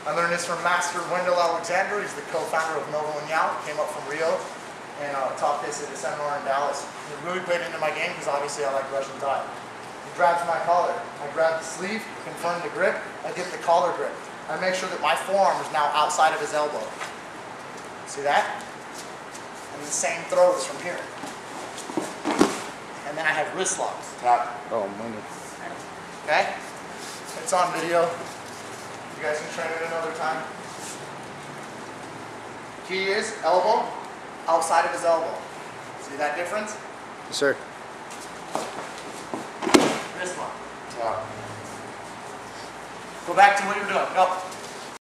I learned this from Master Wendell Alexander. He's the co-founder of Novo and Yao. Came up from Rio and taught this at a seminar in Dallas. It really played into my game because obviously I like Russian tie. He grabs my collar. I grab the sleeve, confirm the grip. I get the collar grip. I make sure that my forearm is now outside of his elbow. See that? And the same throws from here. And then I have wrist locks. Oh, money. Okay? It's on video. You guys can train it another time. Key is elbow, outside of his elbow. See that difference? Yes, sir. Wrist lock. Go back to what you're doing. Go.